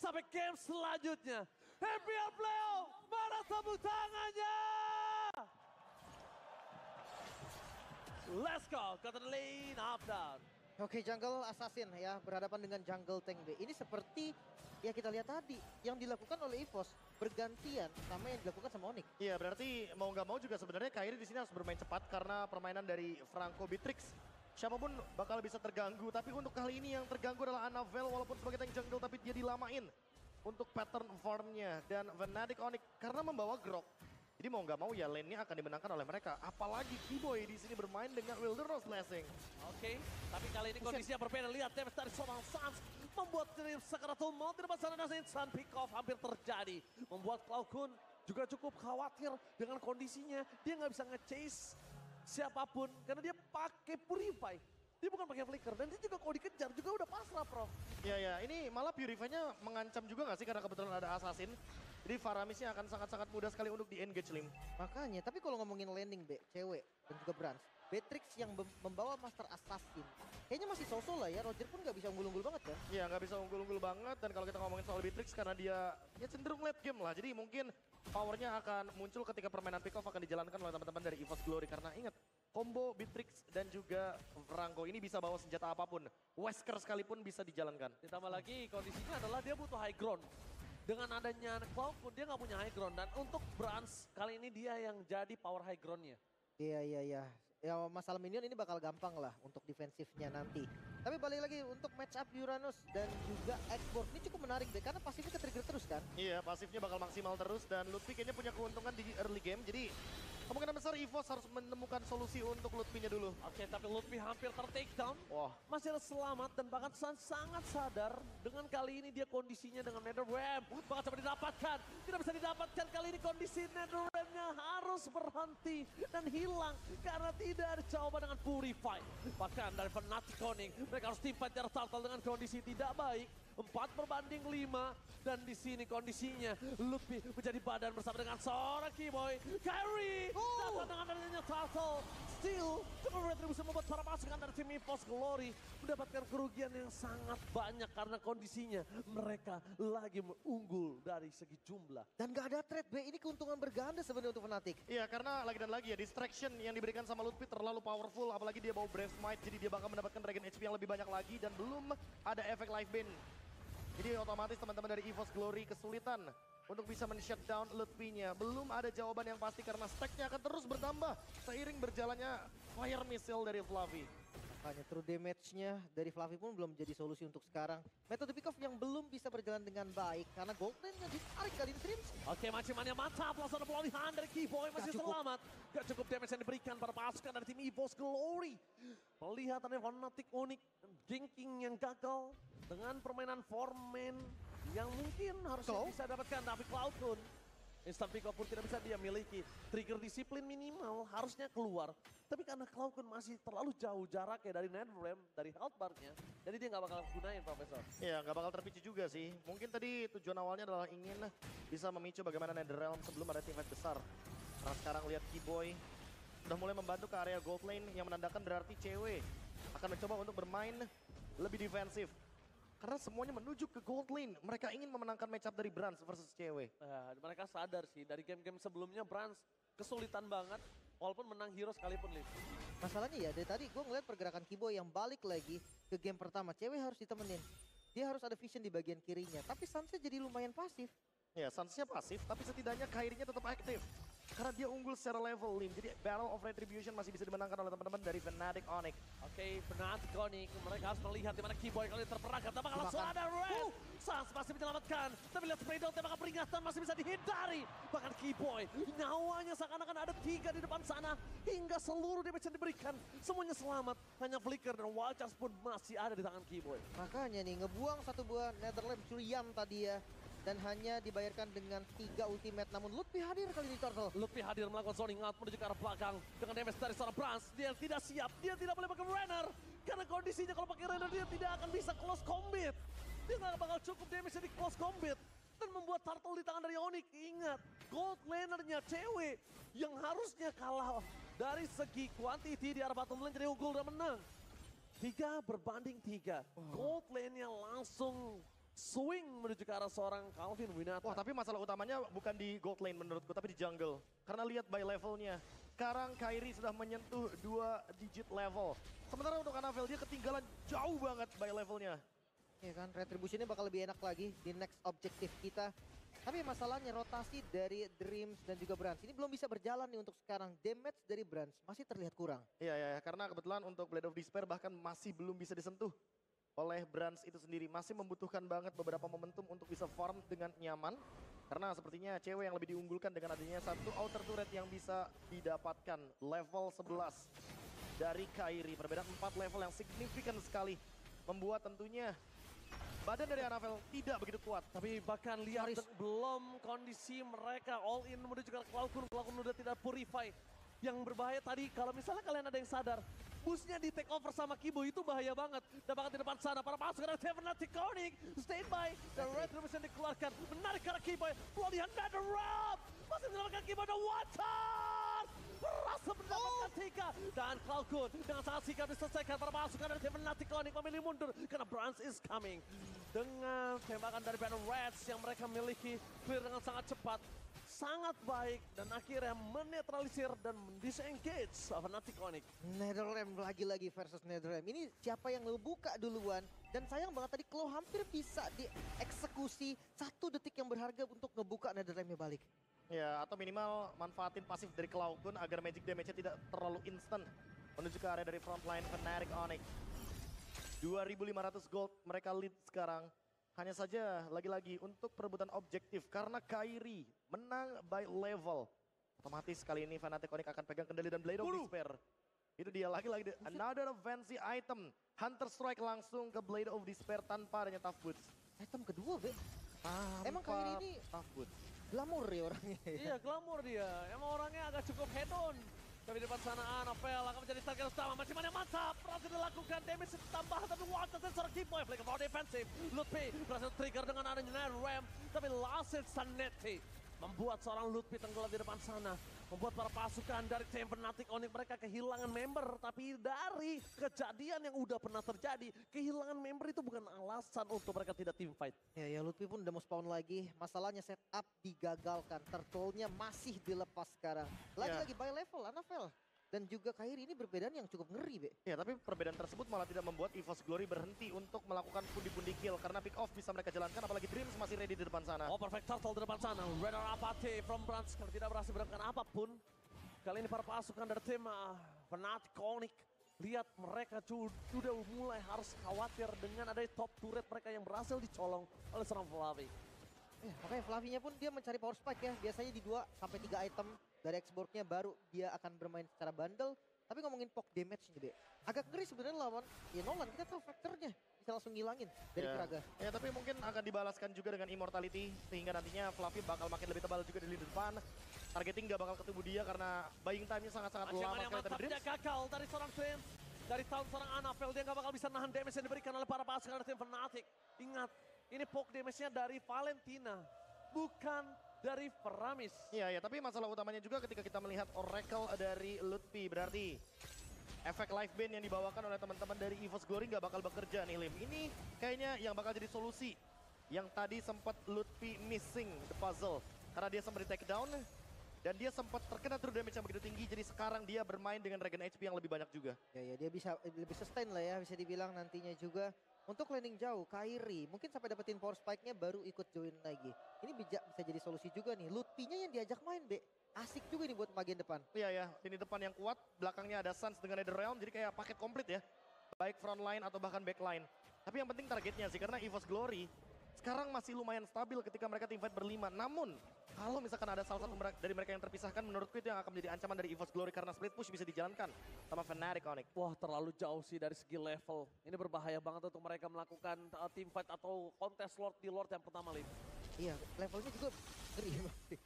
sampai game selanjutnya. Happy Playo, mana tepuk tangannya? Let's go, ke lane up down. Oke, jungle assassin ya berhadapan dengan jungle tank B. Ini seperti ya kita lihat tadi yang dilakukan oleh EVOS bergantian sama yang dilakukan sama Onyx. Iya, berarti mau nggak mau juga sebenarnya Kairi di sini harus bermain cepat karena permainan dari Franco Beatrix. Siapapun bakal bisa terganggu, tapi untuk kali ini yang terganggu adalah Annabelle walaupun sebagai tank jungle tapi dia dilamain untuk pattern farmnya dan Fnatic Onyx karena membawa Grok. Jadi mau nggak mau ya lane-nya akan dimenangkan oleh mereka. Apalagi Keyboy di sini bermain dengan Wilderness Blessing. Oke, tapi kali ini kondisinya berbeda. Lihat damage dari seorang Sans membuat Sakaratul Maut di depan sana dan instant pick off hampir terjadi. Membuat Cloud juga cukup khawatir dengan kondisinya. Dia nggak bisa nge-chase siapapun karena dia pakai Purify. Dia bukan pakai Flicker dan dia juga kalau dikejar juga udah pasrah, Prof. Ya, ini malah Purify-nya mengancam juga nggak sih karena kebetulan ada Assassin. Jadi Faramisnya akan sangat-sangat mudah sekali untuk di-engage Lim. Makanya, tapi kalau ngomongin landing B, cewek dan juga Brans, Beatrix yang membawa Master Assassin, kayaknya masih so-so lah ya, Roger pun nggak bisa unggul-unggul banget kan? Iya, nggak bisa unggul-unggul banget dan kalau kita ngomongin soal Beatrix karena dia cenderung late game lah. Jadi mungkin powernya akan muncul ketika permainan pick-off akan dijalankan oleh teman-teman dari EVOS Glory. Karena ingat, combo Beatrix dan juga Franco ini bisa bawa senjata apapun. Wesker sekalipun bisa dijalankan. Ditambah lagi kondisinya adalah dia butuh high ground. Dengan adanya Cloud dia nggak punya high ground dan untuk Brans kali ini dia yang jadi power high groundnya. Iya. Ya masalah minion ini bakal gampang lah untuk defensifnya nanti. Tapi balik lagi untuk match up Uranus dan juga Xborg ini cukup menarik deh karena pasifnya ke-trigger terus kan? Iya, pasifnya bakal maksimal terus dan Lutfi kayaknya punya keuntungan di early game. Jadi kemungkinan besar EVOS harus menemukan solusi untuk Lutfi-nya dulu. Oke, tapi Lutfi hampir ter-takedown. Wah. Masih ada selamat dan bahkan sangat sadar dengan kali ini dia kondisinya dengan Netherrealm. Bahkan coba didapatkan. Tidak bisa didapatkan kali ini kondisi Netherrealm-nya harus berhenti dan hilang. Karena tidak ada jawaban dengan Purify. Bahkan dari Fnatic Onyx, mereka harus team fight jarak Turtle dengan kondisi tidak baik. 4/5 dan di sini kondisinya Lutfi menjadi badan bersama dengan seorang Keyboy. Kyrie datang dengan adanya Turtle. Still, cukup retribusi membuat para pasukan dari tim EVOS Glory mendapatkan kerugian yang sangat banyak karena kondisinya mereka lagi unggul dari segi jumlah. Dan gak ada trade B, ini keuntungan berganda sebenarnya untuk Fnatic. Iya, karena lagi dan lagi ya distraction yang diberikan sama Lutfi terlalu powerful. Apalagi dia bawa Brave Smite, jadi dia bakal mendapatkan Regen HP yang lebih banyak lagi dan belum ada efek Life Bane. Jadi otomatis teman-teman dari EVOS Glory kesulitan untuk bisa men-shutdown Lutfi-nya. Belum ada jawaban yang pasti karena stack-nya akan terus bertambah seiring berjalannya Fire Missile dari Fluffy. Makanya true damage-nya dari Fluffy pun belum jadi solusi untuk sekarang. Metode pick-off yang belum bisa berjalan dengan baik karena gold lane-nya ditarik kali ini Trims. Oke, mancimannya mantap. Langsung ada pelarian dari Keyboy masih selamat. Gak cukup damage yang diberikan para pasukan dari tim EVOS Glory. Pelihatannya Fnatic Onyx ganking yang gagal dengan permainan foreman yang mungkin harusnya bisa dapatkan. Tapi Cloud instant pick off pun tidak bisa dia miliki. Trigger disiplin minimal harusnya keluar. Tapi karena Cloud masih terlalu jauh jaraknya dari Netherrealm, dari health bar-nya. Jadi dia nggak bakal gunain, Profesor. Iya, nggak bakal terpicu juga sih. Mungkin tadi tujuan awalnya adalah ingin bisa memicu bagaimana Netherrealm sebelum ada team fight besar. Nah sekarang lihat Keyboy udah mulai membantu ke area gold lane yang menandakan berarti cewek akan mencoba untuk bermain lebih defensif. Karena semuanya menuju ke gold lane. Mereka ingin memenangkan matchup dari Brans versus cewek. Mereka sadar sih dari game-game sebelumnya Brans kesulitan banget. Walaupun menang hero sekalipun, Liv. Masalahnya ya dari tadi gue ngeliat pergerakan Keyboy yang balik lagi ke game pertama. Cewek harus ditemenin. Dia harus ada vision di bagian kirinya. Tapi Sansnya jadi lumayan pasif. Ya, Sansnya pasif tapi setidaknya Kairinya tetap aktif. Karena dia unggul secara level Lim. Jadi Battle of Retribution masih bisa dimenangkan oleh teman-teman dari Fnatic Onyx. Oke, Fnatic Onyx. Mereka harus melihat di mana Keyboy kali ini terperangkap. Tapi langsung ada Red. Sans masih menyelamatkan. Tapi lihat spray down tembakan peringatan masih bisa dihindari. Bahkan Keyboy nyawanya seakan-akan ada 3 di depan sana. Hingga seluruh damage yang diberikan. Semuanya selamat. Hanya Flicker dan Wild Charge pun masih ada di tangan Keyboy. Makanya nih ngebuang satu buah Netherrealm curian tadi ya. Dan hanya dibayarkan dengan 3 ultimate. Namun Lutfi hadir kali ini Turtle. Lutfi hadir melakukan zoning out menuju ke arah belakang. Dengan damage dari seorang Brans. Dia tidak siap. Dia tidak boleh pakai Renner. Karena kondisinya kalau pakai Renner dia tidak akan bisa close combat. Dia nggak bakal cukup damage di close combat. Dan membuat Turtle di tangan dari Onyx. Ingat, gold lanernya cewek. Yang harusnya kalah dari segi quantity di arah bottom lane jadi unggul dan menang. 3 berbanding 3. Gold lane-nya langsung swing menuju ke arah seorang Calvin Winata. Wah, tapi masalah utamanya bukan di gold lane menurutku, tapi di jungle. Karena lihat by levelnya. Sekarang Kairi sudah menyentuh 2 digit level. Sementara untuk Annabelle dia ketinggalan jauh banget by levelnya. Ya kan, retributionnya bakal lebih enak lagi di next objektif kita. Tapi masalahnya rotasi dari Dreams dan juga Brands ini belum bisa berjalan nih untuk sekarang. Damage dari Brands masih terlihat kurang. Iya, karena kebetulan untuk Blade of Despair bahkan masih belum bisa disentuh oleh Brands itu sendiri. Masih membutuhkan banget beberapa momentum untuk bisa farm dengan nyaman. Karena sepertinya cewek yang lebih diunggulkan dengan adanya satu outer turret yang bisa didapatkan. Level 11 dari Kairi. Perbedaan 4 level yang signifikan sekali. Membuat tentunya badan dari Annabelle tidak begitu kuat. Tapi bahkan lihat belum kondisi mereka all in menuju ke Cloud udah tidak purify. Yang berbahaya tadi kalau misalnya kalian ada yang sadar, busnya di take over sama Kibo itu bahaya banget. Dan bahkan di depan sana para pasukan dari Fnatic Koenig stand by. Dan Red Revolution dikeluarkan, menarik ke arah Kibo. Pelatihan Nether Realm masih mendapatkan Kibo dan Water. Berhasil mendapatkan 3 dan Cloud dengan sangat sigap diselesaikan. Para pasukan dari Fnatic Koenig memilih mundur karena Brands is coming. Dengan tembakan dari Banner Reds yang mereka miliki, clear dengan sangat cepat. Sangat baik dan akhirnya menetralisir dan disengage Fnatic Koenig. Netherrealm lagi-lagi versus Netherrealm. Ini siapa yang ngebuka duluan. Dan sayang banget tadi Claw hampir bisa dieksekusi 1 detik yang berharga untuk ngebuka Netherrealmnya balik. Ya, atau minimal manfaatin pasif dari Cloud agar magic damage-nya tidak terlalu instant. Menuju ke area dari frontline Fnatic Onyx. 2.500 gold mereka lead sekarang. Hanya saja lagi-lagi untuk perebutan objektif karena Kairi menang by level. Otomatis kali ini Fnatic Onyx akan pegang kendali dan Blade of Despair. Itu dia lagi-lagi another fancy item. Hunter Strike langsung ke Blade of Despair tanpa adanya tough boots. Item kedua, Be. Emang Kairi ini tough boots. glamour ya orangnya. Iya, glamour dia. Emang orangnya agak cukup head on. Tapi di depan sana Annabelle akan menjadi target utama. Masih mana mantap. Berhasil dilakukan damage tambah. Tapi Water dan seorang Keyboy. Flicker power defensif. Lutfi berhasil trigger dengan adanya Netherrealm. Tapi Lasit Sanetti membuat seorang Lutfi tenggelam di depan sana. Membuat para pasukan dari tim Fnatic Onyx mereka kehilangan member. Tapi dari kejadian yang udah pernah terjadi, kehilangan member itu bukan alasan untuk mereka tidak team fight. Ya Lutfi pun udah mau spawn lagi. Masalahnya setup digagalkan. Turtle-nya masih dilepas sekarang. Lagi-lagi by level Annabelle. Dan juga Kairi ini perbedaan yang cukup ngeri, Be. Ya, tapi perbedaan tersebut malah tidak membuat EVOS Glory berhenti untuk melakukan pundi-pundi kill. Karena pick off bisa mereka jalankan, apalagi Dreams masih ready di depan sana. Oh, perfect turtle di depan sana. Radar Apathy from Brands kalau tidak berhasil melakukan apapun. Kali ini para pasukan dari tim Fnatic Onyx. Lihat mereka sudah mulai harus khawatir dengan ada top turret mereka yang berhasil dicolong oleh seorang Flavi. Ya, makanya Flavinya pun dia mencari power spike ya. Biasanya di 2 sampai 3 item dari X-Board-nya baru dia akan bermain secara bundle. Tapi ngomongin poke damage nih, Be. Agak ngeri sebenarnya lawan. Ya Nolan, kita tahu faktornya bisa langsung ngilangin dari Kraga. Ya, tapi mungkin akan dibalaskan juga dengan Immortality. Sehingga nantinya Fluffy bakal makin lebih tebal juga di lini depan. Targeting gak bakal ketemu dia karena buying time-nya sangat-sangat lama sekali dari Dreams. Gagal dari seorang Dreams. Dari tahun seorang Annabelle dia gak bakal bisa nahan damage yang diberikan oleh para pasukan dari tim Fnatic. Ingat, ini poke damage-nya dari Valentina. Bukan dari Feramis. Iya, tapi masalah utamanya juga ketika kita melihat Oracle dari Lutfi. Berarti efek live band yang dibawakan oleh teman-teman dari EVOS Glory nggak bakal bekerja nih, Lim. Ini kayaknya yang bakal jadi solusi. Yang tadi sempat Lutfi missing the puzzle. Karena dia sempat di take down. Dan dia sempat terkena true damage yang begitu tinggi. Jadi sekarang dia bermain dengan regen HP yang lebih banyak juga. Ya dia bisa lebih sustain lah ya, bisa dibilang nantinya juga. Untuk landing jauh, Kairi mungkin sampai dapetin power spike-nya baru ikut join lagi. Ini bisa jadi solusi juga nih. Lutfi-nya yang diajak main, Be. Asik juga nih buat bagian depan. Iya, ini depan yang kuat, belakangnya ada Suns dengan Netherrealm, jadi kayak paket komplit ya. Baik front line atau bahkan back line. Tapi yang penting targetnya sih, karena EVOS Glory sekarang masih lumayan stabil ketika mereka teamfight berlima. Namun, kalau misalkan ada salah satu dari mereka yang terpisahkan, menurutku itu yang akan menjadi ancaman dari EVOS Glory karena split push bisa dijalankan sama Fnatic Onyx. Wah, terlalu jauh sih dari segi level. Ini berbahaya banget untuk mereka melakukan teamfight atau kontes Lord di Lord yang pertama, Lim. Iya, levelnya juga ngeri masih.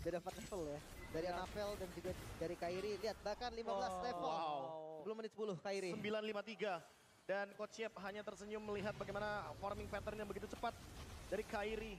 Beda 4 level ya. Dari Annabelle dan juga dari Kairi. Lihat, bahkan 15 level. Sebelum menit 10, Kairi. 9.53. Dan Coach Yep hanya tersenyum melihat bagaimana farming pattern yang begitu cepat dari Kairi.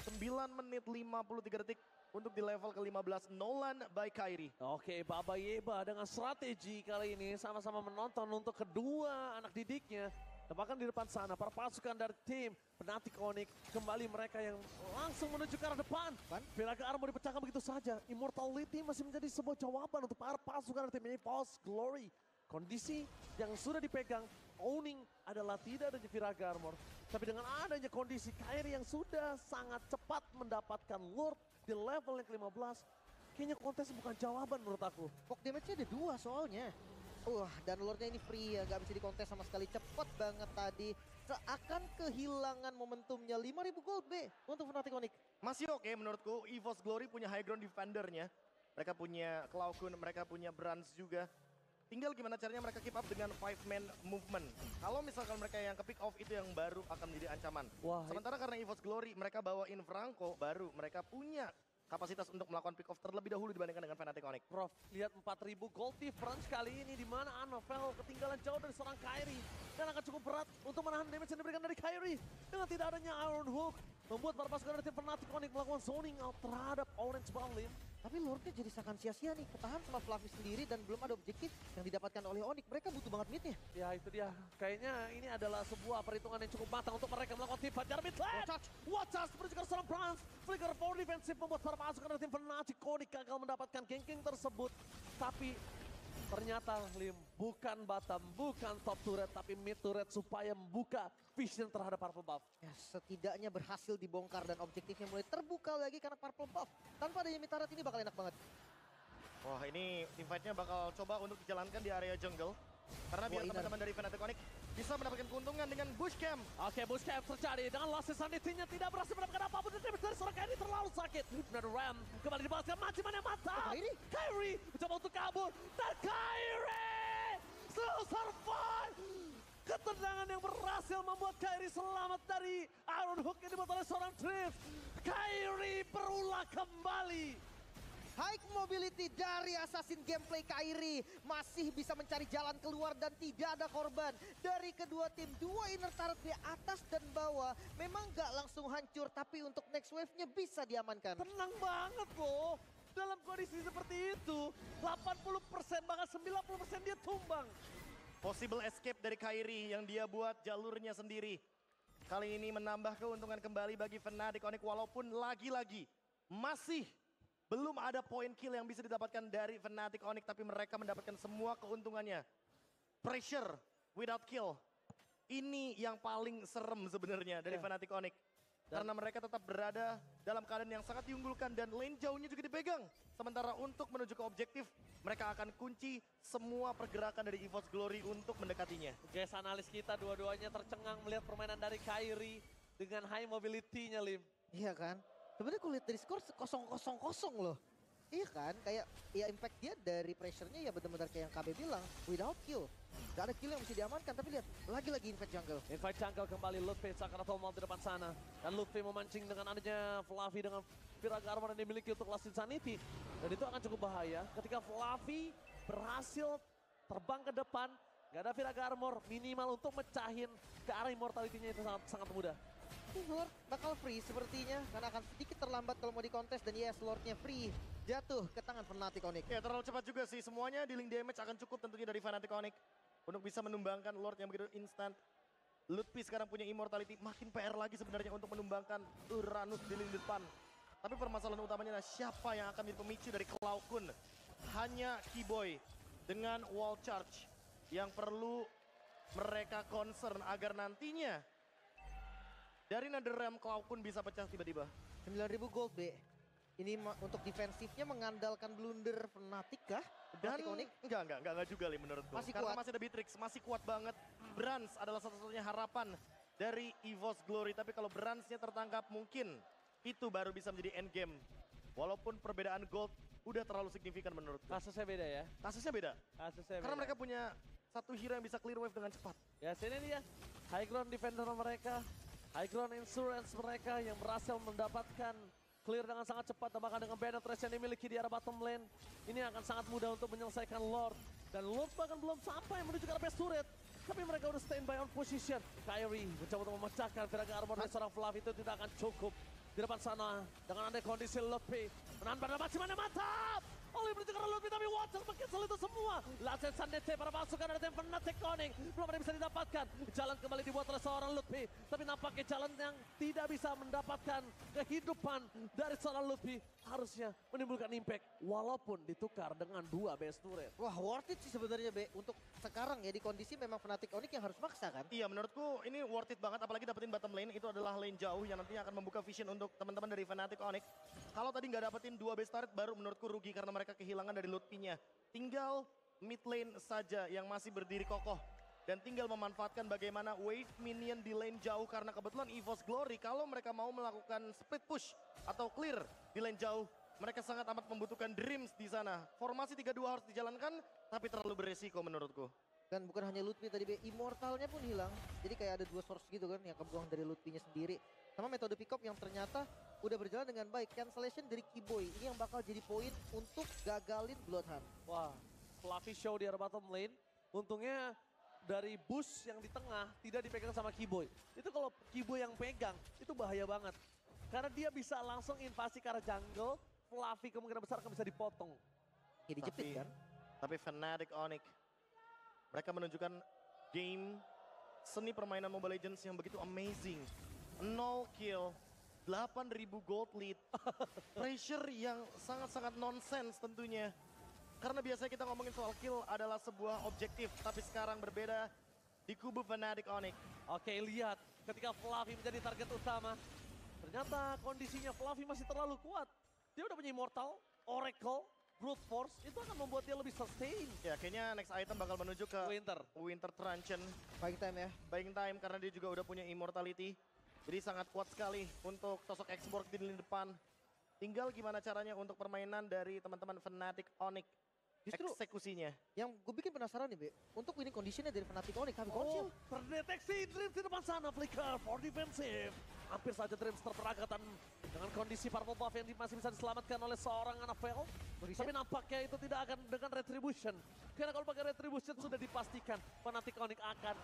9 menit 53 detik untuk di level ke-15 Nolan by Kairi. Oke, Baba Yeba dengan strategi kali ini sama-sama menonton untuk kedua anak didiknya. Dan bahkan di depan sana, para pasukan dari tim Fnatic Onyx, kembali mereka yang langsung menuju ke arah depan. Viraga Armor dipecahkan begitu saja. Immortality masih menjadi sebuah jawaban untuk para pasukan dari tim EVOS Glory. Kondisi yang sudah dipegang, owning adalah tidak adanya Viraga Armor. Tapi dengan adanya kondisi Kairi yang sudah sangat cepat mendapatkan Lord di level yang ke-15, kayaknya kontes bukan jawaban menurut aku. Pok damage-nya ada 2 soalnya. Dan Lordnya ini free ya, gak bisa dikontes sama sekali. Cepet banget tadi. Seakan kehilangan momentumnya. 5.000 gold B untuk Fnatic Onyx. Masih oke menurutku, EVOS Glory punya high ground defendernya. Mereka punya Klaukun, mereka punya Brands juga. Tinggal gimana caranya mereka keep up dengan 5-man movement. Kalau misalkan mereka yang ke pick off itu yang baru akan menjadi ancaman. Wah, Sementara karena EVOS Glory mereka bawain Franco, baru mereka punya kapasitas untuk melakukan pick off terlebih dahulu dibandingkan dengan Fnatic Onyx. Prof, lihat 4.000 gold difference kali ini di mana Anavel ketinggalan jauh dari seorang Kairi dan akan cukup berat untuk menahan damage yang diberikan dari Kairi. Dengan tidak adanya Iron Hook, membuat para pasukan dari tim Fnatic Onyx melakukan zoning out terhadap Orange Ballim. Tapi Lordnya jadi seakan sia-sia nih. Ketahan sama Fluffy sendiri dan belum ada objektif yang didapatkan oleh Onyx. Mereka butuh banget midnya. Ya itu dia, kayaknya ini adalah sebuah perhitungan yang cukup matang untuk mereka melakukan tip fajar mid lane. Watch out, menuju ke seorang Brans. Flicker for defensive membuat para pasukan dari tim Fnatic Onyx gagal mendapatkan ganking tersebut. Tapi ternyata Lim bukan bottom, bukan top turret, tapi mid turret supaya membuka vision terhadap Purple Buff. Ya, setidaknya berhasil dibongkar dan objektifnya mulai terbuka lagi karena Purple Buff. Tanpa adanya Mitarat ini bakal enak banget. Wah ini teamfight-nya bakal coba untuk dijalankan di area jungle. Karena biar teman-teman dari Fnatic Onyx bisa mendapatkan keuntungan dengan Bush Camp. Oke, Bush Camp terjadi dengan Lost Sanity-nya tidak berhasil mendapatkan apapun dari seorang Kairi terlalu sakit. Dan Ram kembali dibalaskan Majiman yang mantap. Kairi mencoba untuk kabur dan Kairi still survive. Ketenangan yang berhasil membuat Kairi selamat dari Iron Hook yang dibuat oleh seorang Drift. Kairi berulah kembali. High mobility dari Assassin gameplay Kairi masih bisa mencari jalan keluar dan tidak ada korban dari kedua tim. 2 inner turret di atas dan bawah memang gak langsung hancur, tapi untuk next wave-nya bisa diamankan. Tenang banget loh. Dalam kondisi seperti itu, 80% bahkan 90% dia tumbang. Possible escape dari Kairi yang dia buat jalurnya sendiri. Kali ini menambah keuntungan kembali bagi Fnatic Onyx walaupun lagi-lagi masih belum ada point kill yang bisa didapatkan dari Fnatic Onyx, tapi mereka mendapatkan semua keuntungannya. Pressure without kill. Ini yang paling serem sebenarnya dari Fnatic Onyx. Karena mereka tetap berada dalam keadaan yang sangat diunggulkan dan lane jauhnya juga dipegang. Sementara untuk menuju ke objektif, mereka akan kunci semua pergerakan dari EVOS Glory untuk mendekatinya. Guys, analis kita dua-duanya tercengang melihat permainan dari Kairi dengan high mobility-nya, Lim. Iya kan? Sebenarnya kalau lihat dari skor 0-0-0 loh. Iya kan? Kayak ya impact dia dari pressure-nya ya benar-benar kayak yang KB bilang, without kill. Gak ada kill yang bisa diamankan, tapi lihat lagi-lagi invade jungle. Invite jungle kembali, Lutfi seakan atau di depan sana. Dan Lutfi memancing dengan adanya Fluffy dengan Viraga Armor yang dimiliki untuk Last Insanity. Dan itu akan cukup bahaya ketika Fluffy berhasil terbang ke depan. Gak ada Viraga Armor, minimal untuk mecahin ke arah immortality-nya itu sangat mudah. Lord bakal free sepertinya karena akan sedikit terlambat kalau mau dikontes dan yes Lordnya free jatuh ke tangan Fnatic Onyx. Ya terlalu cepat juga sih, semuanya dealing damage akan cukup tentunya dari Fnatic Onyx untuk bisa menumbangkan Lord yang begitu instan. Lutfi sekarang punya immortality, makin PR lagi sebenarnya untuk menumbangkan Uranus di lini depan. Tapi permasalahan utamanya adalah siapa yang akan menjadi pemicu dari Klaukun. Hanya Keyboy dengan wall charge yang perlu mereka concern agar nantinya dari NetherRealm Klaukun bisa pecah tiba-tiba. 9.000 gold B. Ini untuk defensifnya mengandalkan blunder Fnatic kah? Dan Fnatic Onyx? enggak juga Lim menurutku. Masih Karena kuat. masih ada Beatrix, masih kuat banget. Brands adalah satu-satunya harapan dari EVOS Glory. Tapi kalau Brands-nya tertangkap mungkin itu baru bisa menjadi endgame. Walaupun perbedaan gold udah terlalu signifikan menurutku. Kasusnya beda ya. Kasusnya beda. Kasusnya Karena beda. mereka punya satu hero yang bisa clear wave dengan cepat. Ya sini dia, high ground defender mereka, high ground insurance mereka yang berhasil mendapatkan clear dengan sangat cepat. Dan bahkan dengan penetrasi yang dimiliki di arah bottom lane, ini akan sangat mudah untuk menyelesaikan Lord. Dan Lord bahkan belum sampai menuju ke arah base turret. Tapi mereka udah standby on position. Kairi mencoba untuk memecahkan Viraga Armor dari seorang Fluff, itu tidak akan cukup. Di depan sana dengan ada kondisi Lutfi. Menahan pada Majiman yang mantap. Kembali menuju ke arah Ludwig, tapi Watcher meng-cancel itu semua. Lancet Sanete para pasukan dari tim Fnatic Onyx. Belum ada yang bisa didapatkan. Jalan kembali dibuat oleh seorang Ludwig. Tapi nampaknya jalan yang tidak bisa mendapatkan kehidupan dari seorang Ludwig. Harusnya menimbulkan impact. Walaupun ditukar dengan 2 base turret. Wah, worth it sih sebenarnya Be. Untuk sekarang ya di kondisi memang Fnatic Onyx yang harus maksa kan. Iya, menurutku ini worth it banget, apalagi dapetin bottom lane. Itu adalah lane jauh yang nantinya akan membuka vision untuk teman-teman dari Fnatic Onyx. Kalau tadi nggak dapetin 2 base turret, baru menurutku rugi karena mereka kehilangan dari Ludwig-nya. Tinggal mid lane saja yang masih berdiri kokoh. Dan tinggal memanfaatkan bagaimana wave minion di lane jauh. Karena kebetulan EVOS Glory kalau mereka mau melakukan split push atau clear di lane jauh, mereka sangat amat membutuhkan Dreams di sana. Formasi 3-2 harus dijalankan, tapi terlalu beresiko menurutku. Dan bukan hanya Ludwig tadi Be, Immortalnya pun hilang. Jadi kayak ada 2 source gitu kan yang kebuang dari Ludwignya sendiri. Sama metode pick up yang ternyata udah berjalan dengan baik. Cancellation dari Keyboy, ini yang bakal jadi poin untuk gagalin Bloodhunt. Wah, Fluffy show di arah bottom lane. Untungnya dari boost yang di tengah tidak dipegang sama Keyboy. Itu kalau Keyboy yang pegang, itu bahaya banget. Karena dia bisa langsung invasi ke arah jungle, Fluffy kemungkinan besar akan bisa dipotong. Ya dijepit kan. Tapi Fnatic Onyx, mereka menunjukkan game seni permainan Mobile Legends yang begitu amazing. 0 kill, 8.000 gold lead, pressure yang sangat-sangat nonsense tentunya. Karena biasanya kita ngomongin soal kill adalah sebuah objektif, tapi sekarang berbeda di kubu Fnatic Onyx. Oke, lihat ketika Fluffy menjadi target utama, ternyata kondisinya Fluffy masih terlalu kuat. Dia udah punya Immortal, Oracle, Brute Force, itu akan membuat dia lebih sustain. Ya, kayaknya next item bakal menuju ke Winter Truncheon. Buying time ya. Buying time karena dia juga udah punya Immortality. Jadi sangat kuat sekali untuk sosok Xborg di lini depan. Tinggal gimana caranya untuk permainan dari teman-teman Fnatic Onyx. Justru eksekusinya. yang gue bikin penasaran nih Be, untuk winning conditionnya dari Fnatic Onyx, kami Oh, terdeteksi Dreams di depan sana, flicker for defensive. Hampir saja Dreams terperagatan dengan kondisi purple buff yang masih bisa diselamatkan oleh seorang Annabelle. Tapi nampaknya itu tidak akan dengan retribution. Karena kalau pakai retribution sudah dipastikan Fnatic Onyx akan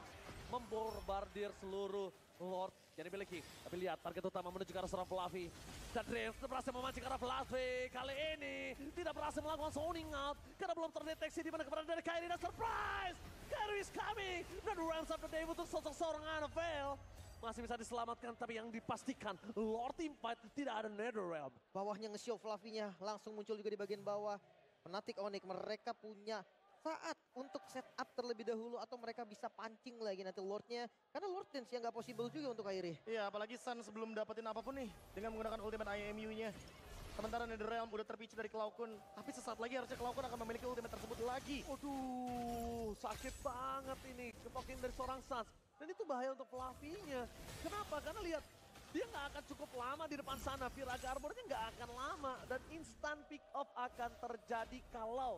membombardir seluruh Lord yang dimiliki. Tapi lihat target utama menuju ke arah seorang Fluffy. Dan Dreams berhasil memancing ke arah Fluffy. Kali ini tidak berhasil melakukan zoning out. Karena belum terdeteksi di mana keberadaan dari Kairi. Dan surprise! Kairi is coming! Dan rounds up the day untuk sosok seorang Annabelle. Masih bisa diselamatkan, tapi yang dipastikan Lord Team Fight tidak ada Netherrealm. bawahnya nge-show Fluffy-nya langsung muncul juga di bagian bawah. Fnatic Onyx mereka punya saat untuk setup terlebih dahulu atau mereka bisa pancing lagi nanti Lord-nya. Karena Lord Dance yang gak possible juga untuk Kairi. Iya, apalagi Sun sebelum dapetin apapun nih dengan menggunakan ultimate IMU-nya. Sementara Netherrealm udah terpicu dari Cloud Kun, tapi sesaat lagi harusnya Cloud Kun akan memiliki ultimate tersebut lagi. Waduh, sakit banget ini kepokin dari seorang Suns. Dan itu bahaya untuk Fluffy-nya. Kenapa? Karena lihat, dia nggak akan cukup lama di depan sana. Viraga Armor-nya nggak akan lama. Dan instant pick off akan terjadi kalau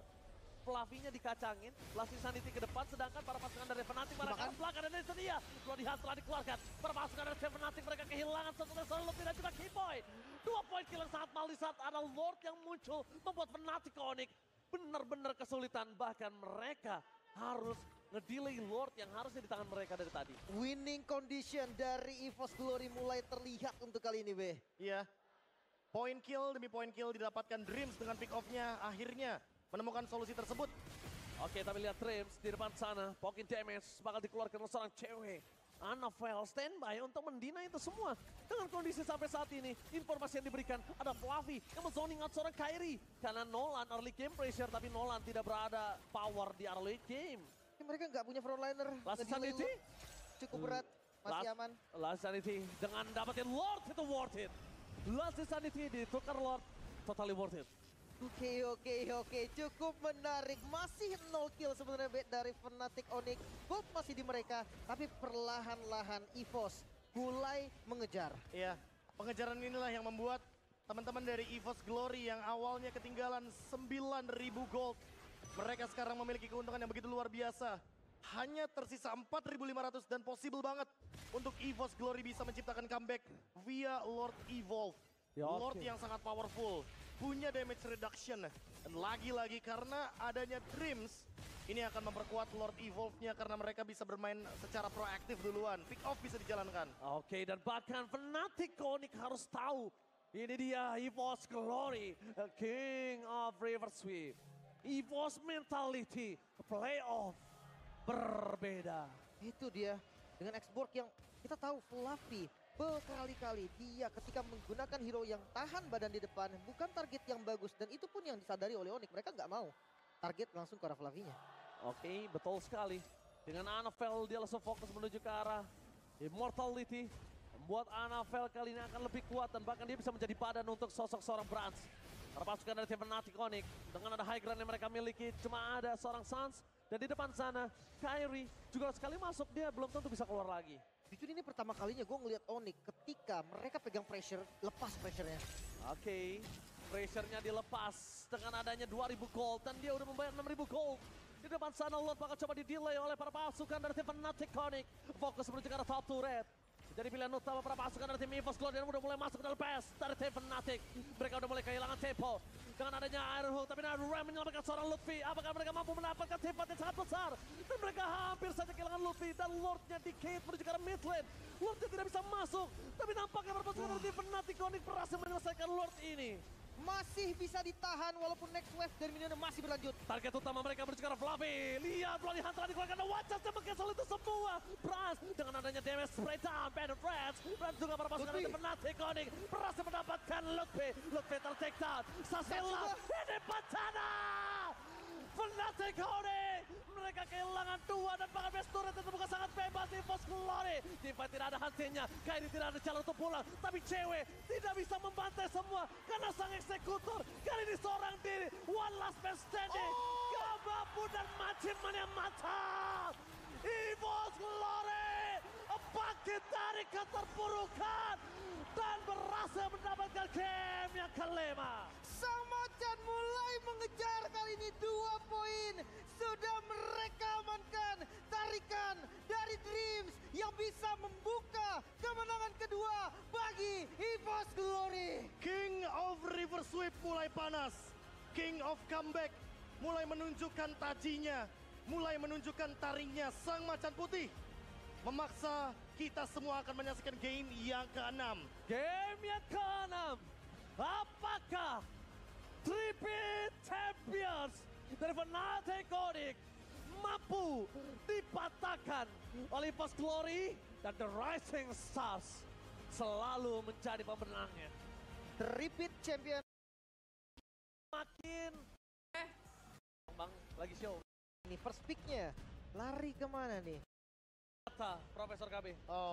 Fluffy-nya dikacangin, Last Insanity ke depan, sedangkan para pasukan dari Fnatic pada ke belakang dan itu dia. Bloody Hunt telah dikeluarkan. Para pasukan dari Fnatic mereka kehilangan satu dari Lutfi dan juga Keyboy. 2 poin kill yang sangat mahal di saat ada Lord yang muncul membuat Fnatic Onyx benar-benar kesulitan. Bahkan mereka harus ngedelay Lord yang harusnya di tangan mereka dari tadi. Winning condition dari EVOS Glory mulai terlihat untuk kali ini Be. Iya, poin kill demi poin kill didapatkan Dreams dengan pick off-nya akhirnya menemukan solusi tersebut. Oke, tapi lihat Dreams di depan sana. Pokin damage bakal dikeluarkan oleh seorang cewek. Annabelle standby untuk mendina itu semua. Dengan kondisi sampai saat ini, informasi yang diberikan ada Fluffy yang men-zoning out seorang Kairi. Karena Nolan early game pressure, tapi Nolan tidak berada power di early game. Mereka nggak punya frontliner. Last Ngedelay Insanity? Lord cukup berat, masih aman. Last Insanity dengan dapetin Lord itu worth it. Last Insanity ditukar Lord, totally worth it. Oke. Cukup menarik. Masih 0 kill sebenarnya Be, dari Fnatic Onyx. Gold masih di mereka, tapi perlahan-lahan EVOS mulai mengejar. Iya, pengejaran inilah yang membuat teman-teman dari EVOS Glory yang awalnya ketinggalan 9.000 gold. Mereka sekarang memiliki keuntungan yang begitu luar biasa. Hanya tersisa 4.500 dan possible banget untuk EVOS Glory bisa menciptakan comeback via Lord Evolve. Ya, Lord oke. yang sangat powerful, punya damage reduction. Dan lagi-lagi karena adanya Dreams, ini akan memperkuat Lord Evolve-nya karena mereka bisa bermain secara proaktif duluan. Pick off bisa dijalankan. Oke, dan bahkan Fnatic Onyx harus tahu Ini dia EVOS Glory, King of River Sweep. EVOS Mentality, playoff berbeda. Itu dia dengan X-Borg yang kita tahu Fluffy berkali-kali dia ketika menggunakan hero yang tahan badan di depan bukan target yang bagus dan itu pun yang disadari oleh Onyx. Mereka nggak mau target langsung ke arah Fluffy-nya. Oke, betul sekali. Dengan Anavel dia langsung fokus menuju ke arah Immortality. Membuat Anavel kali ini akan lebih kuat dan bahkan dia bisa menjadi badan untuk sosok seorang Brans. Para pasukan dari tim Fnatic Onyx dengan ada high ground yang mereka miliki cuma ada seorang Sans. Dan di depan sana Kairi juga sekali masuk dia belum tentu bisa keluar lagi. Jujur ini pertama kalinya gue ngeliat Onyx ketika mereka pegang pressure, lepas pressure-nya. Oke, pressure-nya dilepas dengan adanya 2000 gold dan dia udah membayar 6000 gold. Di depan sana Lord bakal coba di-delay oleh para pasukan dari tim Fnatic Onyx. Fokus menuju ke arah top turret. Jadi pilihan utama para pasukan dari tim EVOS Glory dan udah mulai masuk ke dalam PES dari tim Fnatic. Mereka udah mulai kehilangan tempo. Dengan adanya Iron Hook, tapi Iron Ram menyelamatkan seorang Lutfi. Apakah mereka mampu mendapatkan tempat yang sangat besar? Dan mereka hampir saja kehilangan Lutfi dan Lordnya di-cage menuju ke arah mid lane. Lordnya tidak bisa masuk, tapi nampaknya para pasukan dari tim Fnatic Onyx berhasil menyelesaikan Lord ini. Masih bisa ditahan walaupun next wave dari minionnya masih berlanjut. Target utama mereka menuju ke arah Fluffy. Lihat Bloody Hunt telah dikeluarkan dan wajahnya meng-cancel itu semua. Brans dengan adanya damage spray down Banner Brans. Brans juga para pasukan dari Fnatic Onyx berhasil mendapatkan Lutfi. Lutfi ter-take down. Sasela ini bencana. Fnatic Onyx mereka kehilangan dua dan bahkan best turret itu bukan sangat bebas EVOS Glory. Teamfight tidak ada hentinya, Kairi tidak ada jalan untuk pulang. Tapi cewek tidak bisa membantai semua karena sang eksekutor kali ini seorang diri. One last man standing. Gak mampu dan macam yang mantap. EVOS Glory bangkit dari keterpurukan dan berhasil mendapatkan game yang kelima. Sang macan mulai mengejar kali ini 2 poin. Sudah mereka amankan tarikan dari Dreams yang bisa membuka kemenangan kedua bagi EVOS Glory. King of River Sweep mulai panas. King of Comeback mulai menunjukkan tajinya. Mulai menunjukkan taringnya sang macan putih. Memaksa kita semua akan menyaksikan game yang ke-6. Game yang ke-6. Apakah Triple Champions dari Fnatic Onyx mampu dipatahkan oleh EVOS Glory dan The Rising Stars selalu menjadi pemenangnya. Repeat champion. Makin Bang lagi show. Ini first pick-nya lari kemana nih? Kata Profesor KB. Oh,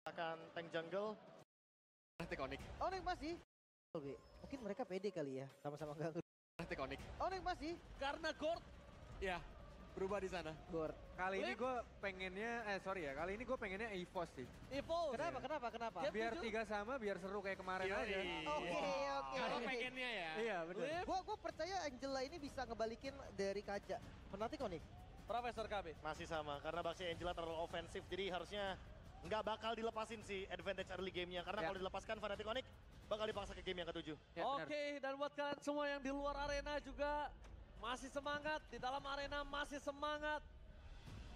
akan tank jungle. Fnatic Onyx. Onyx masih. Mungkin mereka pede kali ya, sama-sama gak Fnatic Onyx. Onyx masih. Karena Gord Ya, berubah di sana. Gord. Kali ini Wip. gue pengennya, kali ini gue pengennya EVOS sih. EVOS. Kenapa? Dia Biar setuju? 3 sama, biar seru kayak kemarin aja. Oke. Kalau pengennya ya. Iya bener. Wip. Gua percaya Angela ini bisa ngebalikin dari Kaja. Fnatic Onyx. Profesor KB. Masih sama, karena Baxi Angela terlalu ofensif, jadi harusnya nggak bakal dilepasin sih advantage early game-nya. Karena Ya. kalau dilepaskan Fnatic Onyx bakal dipaksa ke game yang ke-7. Ya, benar. Oke, dan buat kalian semua yang di luar arena juga masih semangat, di dalam arena masih semangat.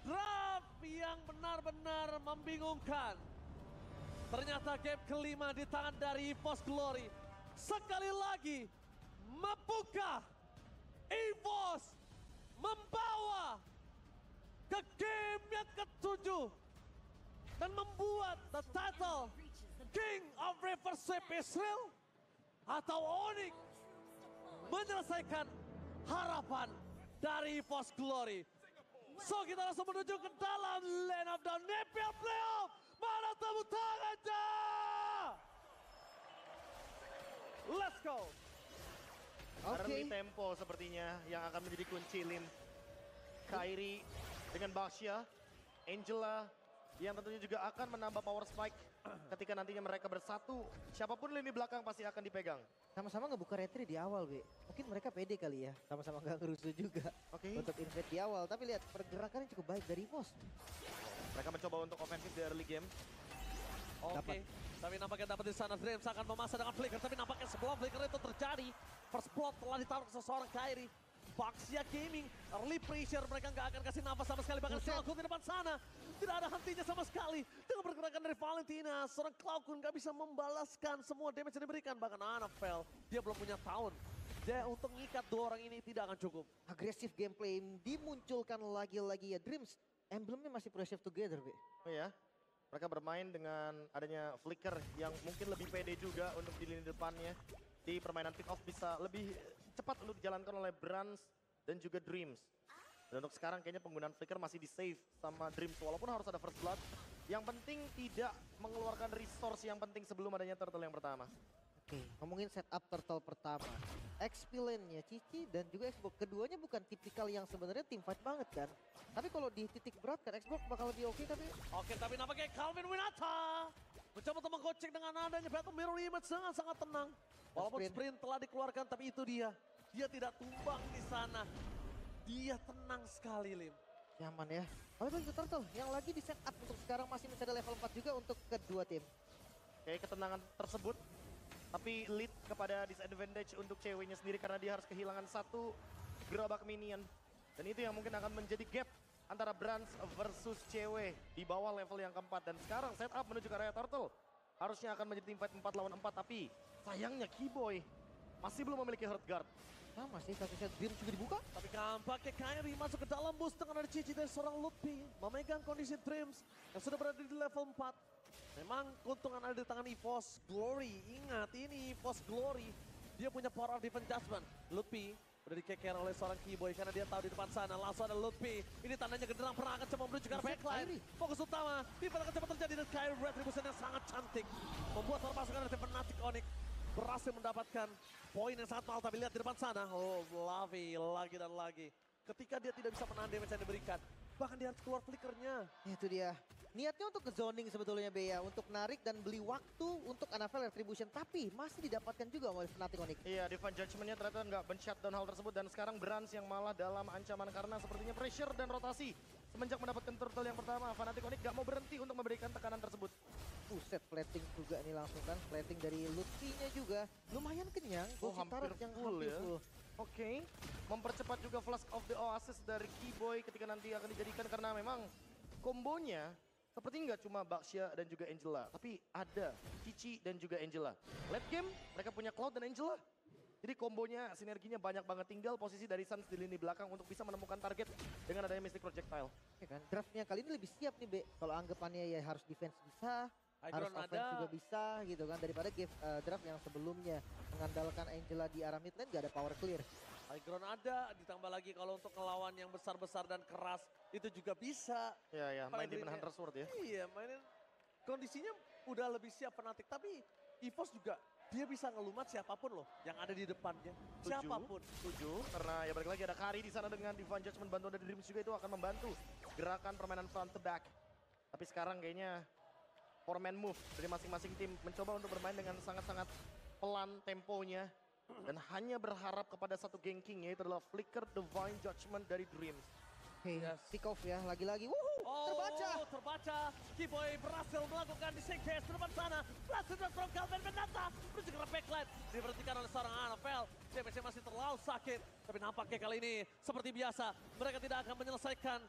Draft yang benar-benar membingungkan. Ternyata game kelima di tangan dari EVOS Glory. Sekali lagi, mampukah EVOS membawa ke game yang ke-7 dan membuat the title King of River Sweep Israel atau Onyx menyelesaikan harapan dari EVOS Glory. So kita langsung menuju ke dalam lane of the Nepal Playoff. Mana tepuk tangannya? Let's go. Early tempo sepertinya yang akan menjadi kunci lane. Kairi dengan Baxia, Angela yang tentunya juga akan menambah power spike ketika nantinya mereka bersatu. Siapapun lini belakang pasti akan dipegang. Sama-sama ngebuka retri di awal, Be. Mungkin mereka pede kali ya. Sama-sama gak ngerusuh juga Oke. untuk invade di awal. Tapi lihat pergerakannya cukup baik dari EVOS. Mereka mencoba untuk ofensif di early game. Oke, tapi nampaknya dapat di sana Dreams akan memasang dengan flicker, tapi nampaknya sebelum flicker itu terjadi, first blood telah ditaruh ke seseorang Kairi. Baxia Gaming, early pressure, mereka nggak akan kasih nafas sama sekali. Bahkan Cloudkun di depan sana, tidak ada hentinya sama sekali. Dengan pergerakan dari Valentina, seorang Cloudkun nggak bisa membalaskan semua damage yang diberikan. Bahkan Anafel, dia belum punya tahun. Dia untuk mengikat dua orang ini tidak akan cukup. Agresif gameplay dimunculkan lagi-lagi ya. Dreams, emblemnya masih pressure together, Be. Oh ya, mereka bermain dengan adanya Flicker yang mungkin lebih pede juga untuk di lini depannya. Di permainan pick off bisa lebih cepat untuk dijalankan oleh Brans dan juga Dreams. Dan untuk sekarang kayaknya penggunaan Flicker masih di save sama Dreams walaupun harus ada first blood. Yang penting tidak mengeluarkan resource yang penting sebelum adanya turtle yang pertama. Oke, ngomongin setup turtle pertama. XP lane-nya Cici dan juga Xbox. Keduanya bukan tipikal yang sebenarnya team fight banget kan. Tapi kalau di titik berat kan Xbox bakal lebih oke tapi... Oke, tapi nampaknya Calvin Winata mencoba untuk menggocek dengan adanya Battle Mirror Image dengan sangat tenang. Walaupun sprint telah dikeluarkan, tapi itu dia. Dia tidak tumbang di sana. Dia tenang sekali, Lim. Nyaman ya. Lalu itu turtle yang lagi di setup untuk sekarang masih mencari level 4 juga untuk kedua tim. Kayak ketenangan tersebut, tapi lead kepada disadvantage untuk ceweknya sendiri karena dia harus kehilangan satu gerabak minion. Dan itu yang mungkin akan menjadi gap antara Brans versus cewek di bawah level yang keempat. Dan sekarang setup menuju ke area turtle. Harusnya akan menjadi team fight 4 lawan 4, tapi sayangnya Keyboy masih belum memiliki hurt guard. Sama sih, satu set Dream juga dibuka. Tapi nampaknya Kairi masuk ke dalam bus dengan ada Cici dari seorang Lutfi. Memegang kondisi Dreams yang sudah berada di level 4. Memang keuntungan ada di tangan EVOS Glory. Ingat, ini EVOS Glory. Dia punya power of defense judgment. Lutfi udah dikeker oleh seorang Keyboy karena dia tahu di depan sana. Langsung ada Lutfi. Ini tandanya genderang perang akan coba menuju ke arah backline. Fokus utama. Pivot akan coba terjadi dan Kairi retribution yang sangat cantik. Membuat para pasukan dari Fnatic Onyx berhasil mendapatkan poin yang sangat mahal. Tapi lihat di depan sana. Oh, Lavi lagi dan lagi. Ketika dia tidak bisa menahan damage yang diberikan. Bahkan dia harus keluar flickernya. Itu dia. Niatnya untuk ke zoning sebetulnya Bea. Untuk narik dan beli waktu untuk Anafel Retribution. Tapi masih didapatkan juga oleh Fnatic Onyx. Iya, Divine Judgment-nya ternyata nggak men-shutdown hal tersebut. Dan sekarang Brans yang malah dalam ancaman karena sepertinya pressure dan rotasi. Semenjak mendapatkan turtle yang pertama, Fnatic Onyx nggak mau berhenti untuk memberikan tekanan tersebut. Buset, plating juga nih langsung kan. Plating dari Lutfi-nya juga. Lumayan kenyang. Oh, Ghost hampir Turret yang full hampir ya. full. Oke, mempercepat juga Flash of the Oasis dari Keyboy ketika nanti akan dijadikan karena memang kombonya seperti nggak cuma Baxia dan juga Angela, tapi ada Cici dan juga Angela. Late game mereka punya Cloud dan Angela. Jadi kombonya, sinerginya banyak banget. Tinggal posisi dari Suns di lini belakang untuk bisa menemukan target dengan adanya Mystic Projectile. Ya kan, draftnya kali ini lebih siap nih Be. Kalau anggapannya ya harus defense bisa, harus Hydron offense ada. juga bisa gitu kan. Daripada draft yang sebelumnya mengandalkan Angela di arah mid lane gak ada power clear. High ground ada, ditambah lagi kalau untuk ngelawan yang besar-besar dan keras itu juga bisa. Ya, main Apalagi di Hunter Sword ya. Iya, mainin kondisinya udah lebih siap Fnatic, tapi EVOS juga dia bisa ngelumat siapapun loh yang ada di depannya. Siapapun. Setuju, karena ya balik lagi ada Kari di sana dengan Divine Judgment bantuan dari Dreams juga itu akan membantu gerakan permainan front to back. Tapi sekarang kayaknya four-man move dari masing-masing tim mencoba untuk bermain dengan sangat-sangat pelan temponya. Dan hanya berharap kepada satu ganking yaitu adalah Flicker Divine Judgment dari Dreams. Oke, pick off ya lagi-lagi. Wuhu, Terbaca. Keyboy berhasil melakukan di showcase di depan sana. Berhasil from Calvin Benata. Menuju ke backline. Diberhentikan oleh seorang Anafel. DPC masih terlalu sakit. Tapi nampaknya kali ini seperti biasa. Mereka tidak akan menyelesaikan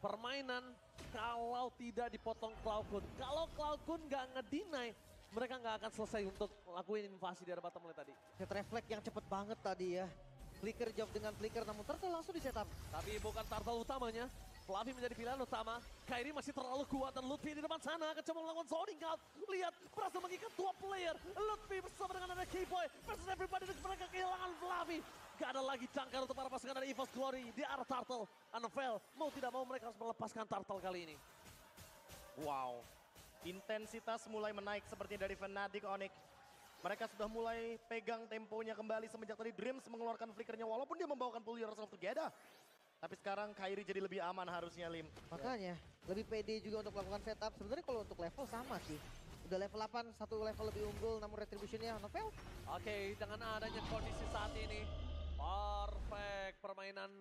permainan kalau tidak dipotong Cloudkun. Kalau Cloudkun nggak ngedinai, mereka nggak akan selesai untuk lakuin invasi di arah bottom lane tadi. Set reflect yang cepet banget tadi ya. Flicker job dengan flicker namun turtle langsung di setup. Tapi bukan turtle utamanya. Flavi menjadi pilihan utama. Kairi masih terlalu kuat dan Lutfi di depan sana akan coba melakukan zoning out. Lihat, berhasil mengikat dua player. Lutfi bersama dengan ada Keyboy versus everybody dan mereka kehilangan Flavi. Gak ada lagi jangkar untuk para pasukan dari EVOS Glory di arah turtle. Anafel mau tidak mau mereka harus melepaskan turtle kali ini. Wow, intensitas mulai menaik seperti dari Fnatic Onyx. Mereka sudah mulai pegang temponya kembali semenjak tadi Dreams mengeluarkan flickernya walaupun dia membawakan pull yourself together. Tapi sekarang Kairi jadi lebih aman harusnya Lim. Makanya lebih pede juga untuk melakukan setup. Sebenarnya kalau untuk level sama sih. Udah level 8, satu level lebih unggul namun retributionnya novel. Oke, dengan adanya kondisi saat ini, perfect permainan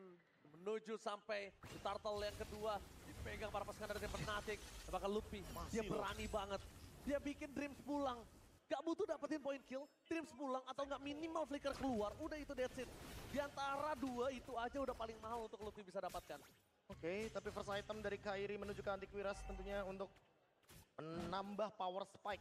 menuju sampai di turtle yang kedua. Dipegang para pasukan dari Fnatic. Bahkan Lutfi, dia berani banget. Dia bikin Dreams pulang. Gak butuh dapetin point kill, Dreams pulang atau nggak minimal Flicker keluar, udah itu that's it. Di antara dua itu aja udah paling mahal untuk Lutfi bisa dapatkan. Oke, tapi first item dari Kairi menuju ke Antiquiras tentunya untuk menambah power spike.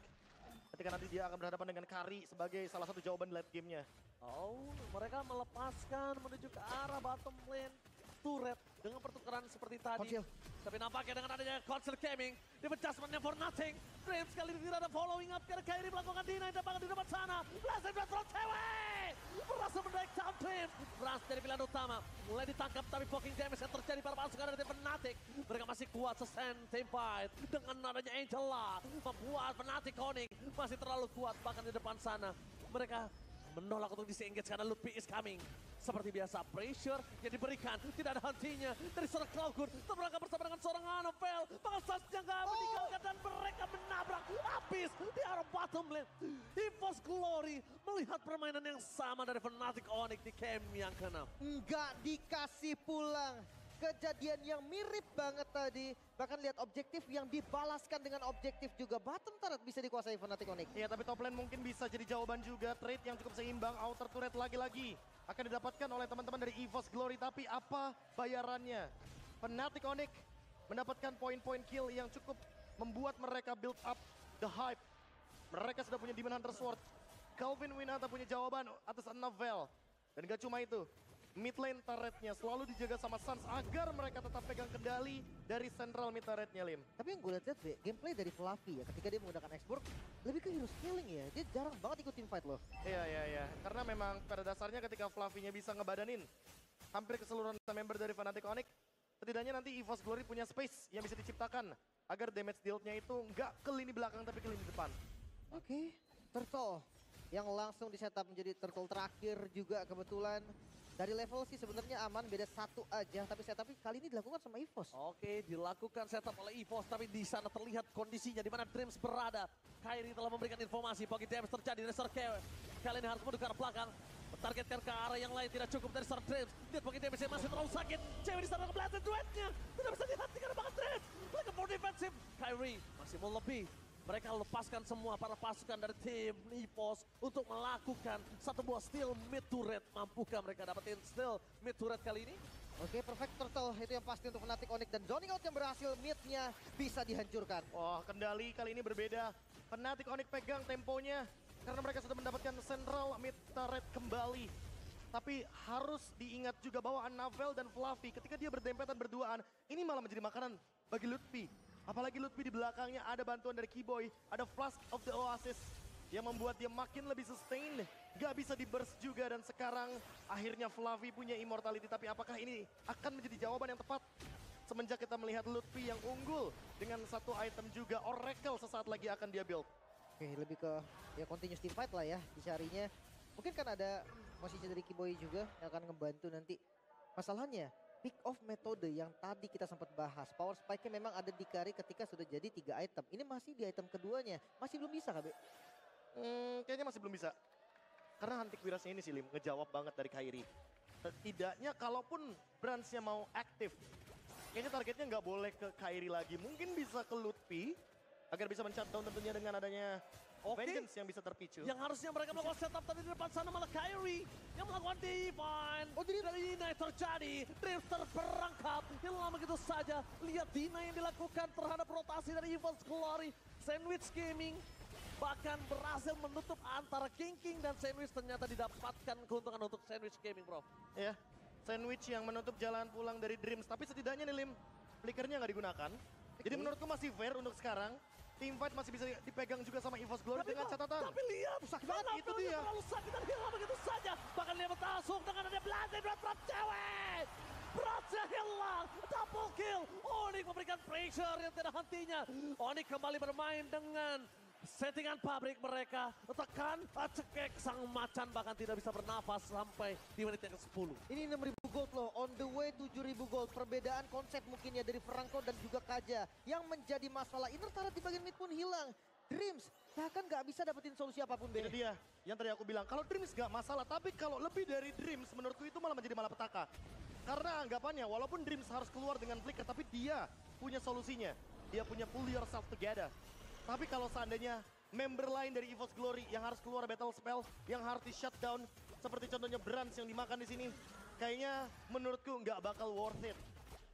Ketika nanti dia akan berhadapan dengan Kari sebagai salah satu jawaban late game-nya. Oh, mereka melepaskan menuju ke arah bottom lane turret dengan pertukaran seperti tadi. Konsil. Tapi nampaknya dengan adanya Council Gaming, di adjustment-nya for nothing. Dreams kali ini tidak ada following up karena Kairi melakukan deny dan bahkan di depan sana. Blast and Blast cewek! Berhasil menaik down Dreams. Ras jadi pilihan utama. Mulai ditangkap tapi blocking damage yang terjadi pada pasukan dari Fnatic. Mereka masih kuat sesen team fight. Dengan adanya Angela membuat Fnatic Onyx masih terlalu kuat bahkan di depan sana. Mereka menolak untuk disengage karena Lutfi is coming. Seperti biasa, pressure yang diberikan tidak ada hentinya dari seorang Cloudgood. Terberangkat bersama dengan seorang Annabelle. Bahkan Sasnya nggak meninggalkan dan mereka menabrak habis di arah bottom lane. EVOS Glory melihat permainan yang sama dari Fnatic Onyx di game yang ke-6. Nggak dikasih pulang. Kejadian yang mirip banget tadi. Bahkan lihat objektif yang dibalaskan dengan objektif juga. Bottom turret bisa dikuasai Fnatic Onyx. Iya, tapi top lane mungkin bisa jadi jawaban juga. Trade yang cukup seimbang, outer turret lagi-lagi akan didapatkan oleh teman-teman dari EVOS Glory. Tapi apa bayarannya? Fnatic Onyx mendapatkan poin-poin kill yang cukup membuat mereka build up the hype. Mereka sudah punya Demon Hunter Sword. Calvin Winata punya jawaban atas Annabelle. Dan gak cuma itu, mid lane turretnya selalu dijaga sama Suns agar mereka tetap pegang kendali dari central mid turretnya, Lim. Tapi yang gue lihat Be, gameplay dari Fluffy ya ketika dia menggunakan X-Borg lebih ke hero scaling ya. Dia jarang banget ikut team fight loh. Iya. Karena memang pada dasarnya ketika Fluffy-nya bisa ngebadanin hampir keseluruhan member dari Fnatic Onyx, setidaknya nanti EVOS Glory punya space yang bisa diciptakan agar damage deal-nya itu nggak ke lini belakang tapi ke lini depan. Oke, Turtle yang langsung di setup menjadi Turtle terakhir juga kebetulan. Dari level sih sebenarnya aman, beda satu aja. Tapi setupnya kali ini dilakukan sama EVOS. Oke, dilakukan setup oleh EVOS, tapi di sana terlihat kondisinya di mana Dreams berada. Kairi telah memberikan informasi, pocket damage terjadi dari Serkewe. Kali ini harus menuju ke arah belakang, mentargetkan ke arah yang lain, tidak cukup dari Sir Dreams. Lihat pocket damage yang masih terlalu sakit. Cewek di sana ngebelasin duetnya, tidak bisa dihentikan banget Dreams. Lagi for defensive, Kairi masih mau lebih. Mereka lepaskan semua para pasukan dari tim EVOS untuk melakukan satu buah steal mid turret. Mampukah mereka dapetin steal mid turret kali ini? Oke, perfect Turtle itu yang pasti untuk Fnatic Onyx. Dan zoning out yang berhasil mid-nya bisa dihancurkan. Wah, kendali kali ini berbeda. Fnatic Onyx pegang temponya karena mereka sudah mendapatkan central mid turret kembali. Tapi harus diingat juga bahwa Annabelle dan Fluffy ketika dia berdempetan berduaan, ini malah menjadi makanan bagi Lutfi. Apalagi Lutfi di belakangnya ada bantuan dari Keyboy, ada Flask of the Oasis yang membuat dia makin lebih sustain. Gak bisa di burst juga dan sekarang akhirnya Fluffy punya immortality. Tapi apakah ini akan menjadi jawaban yang tepat? Semenjak kita melihat Lutfi yang unggul dengan satu item juga, Oracle sesaat lagi akan dia build. Oke, lebih ke ya continuous team fight lah ya dicarinya. Mungkin kan ada posisi dari Keyboy juga yang akan ngebantu nanti. Masalahnya, pick off metode yang tadi kita sempat bahas. Power spike-nya memang ada di Kari ketika sudah jadi 3 item. Ini masih di item keduanya. Masih belum bisa KB? Kayaknya masih belum bisa. Karena Antiquirasnya ini sih Lim, ngejawab banget dari Kairi. Setidaknya kalaupun Branch-nya mau aktif, kayaknya targetnya nggak boleh ke Kairi lagi. Mungkin bisa ke Lutfi, agar bisa men-shutdown tentunya dengan adanya Vengeance yang bisa terpicu. Yang harusnya mereka melakukan setup tapi di depan sana malah Kairi yang melakukan divine. Oh jadi dari deny terjadi. Dreams terperangkap. Hilang begitu saja. Lihat deny yang dilakukan terhadap rotasi dari EVOS Glory. Sandwich Gaming bahkan berhasil menutup antara King dan Sandwich. Ternyata didapatkan keuntungan untuk Sandwich Gaming, bro. Ya, Sandwich yang menutup jalan pulang dari Dreams. Tapi setidaknya nih Lim, flickernya nggak digunakan. Jadi menurutku masih fair untuk sekarang. Team fight masih bisa dipegang juga sama EVOS Glory dengan catatan. Tapi lihat, sakit banget itu dia. Terlalu sakit dan hilang begitu saja. Bahkan dia bertasuk dengan ada Blazing Red from cewek. Beratnya hilang, double kill. Onyx memberikan pressure yang tidak hentinya. Onyx kembali bermain dengan settingan pabrik mereka. Tekan, cekek sang macan bahkan tidak bisa bernafas sampai di menit yang ke-10. Ini 6.000 gold loh, on the way 7.000 gold. Perbedaan konsep mungkin ya dari Franco dan juga Kaja. Yang menjadi masalah, inner turret di bagian mid pun hilang. Dreams bahkan gak bisa dapetin solusi apapun. Itu dia yang tadi aku bilang, kalau Dreams gak masalah, tapi kalau lebih dari Dreams menurutku itu malah menjadi malapetaka. Karena anggapannya walaupun Dreams harus keluar dengan flicker, tapi dia punya solusinya. Dia punya pull yourself together. Tapi kalau seandainya member lain dari EVOS Glory yang harus keluar battle spell, yang harus di shutdown. Seperti contohnya Brans yang dimakan di sini. Kayaknya menurutku nggak bakal worth it.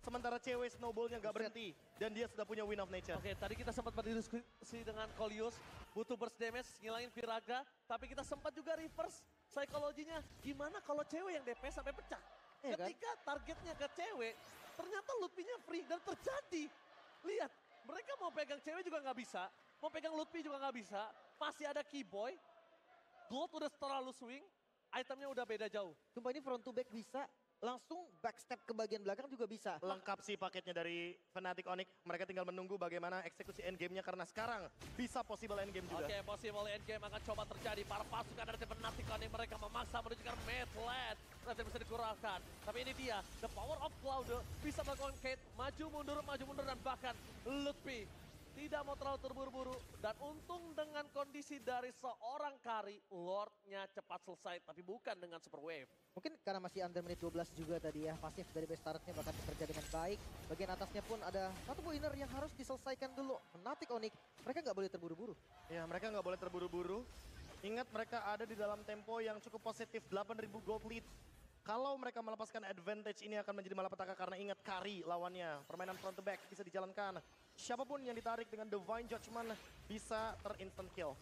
Sementara cewek snowballnya nggak berhenti. Dan dia sudah punya Win of Nature. Oke, tadi kita sempat berdiskusi dengan Kolius, butuh burst damage, ngilangin Viraga, tapi kita sempat juga reverse psikologinya. Gimana kalau cewek yang DPS sampai pecah? Iya kan? Ketika targetnya ke cewek, ternyata Lutfi-nya free dan terjadi. Lihat, mereka mau pegang cewek juga nggak bisa, mau pegang Lutfi juga nggak bisa, masih ada Keyboy, Gold udah terlalu swing, itemnya udah beda jauh. Sumpah ini front to back bisa, langsung backstep ke bagian belakang juga bisa. Lengkap sih paketnya dari Fnatic Onyx. Mereka tinggal menunggu bagaimana eksekusi endgame-nya karena sekarang bisa possible endgame juga. Oke, possible endgame akan coba terjadi. Para pasukan dari Fnatic Onyx mereka memaksa menunjukkan Midland. Nanti bisa dikurangkan. Tapi ini dia, the power of Cloud bisa melakukan Kate. Maju mundur, dan bahkan Lutfi tidak mau terlalu terburu-buru. Dan untung dengan kondisi dari seorang Kari, Lord-nya cepat selesai. Tapi bukan dengan Super Wave. Mungkin karena masih under menit 12 juga tadi ya, pasif dari base turret-nya bahkan bekerja dengan baik. Bagian atasnya pun ada satu winner yang harus diselesaikan dulu. Fnatic Onyx, mereka nggak boleh terburu-buru. Ya, mereka nggak boleh terburu-buru. Ingat mereka ada di dalam tempo yang cukup positif, 8.000 gold lead. Kalau mereka melepaskan advantage ini akan menjadi malapetaka karena ingat Kari lawannya. Permainan front to back bisa dijalankan. Siapapun yang ditarik dengan Divine Judgment bisa ter-instant kill.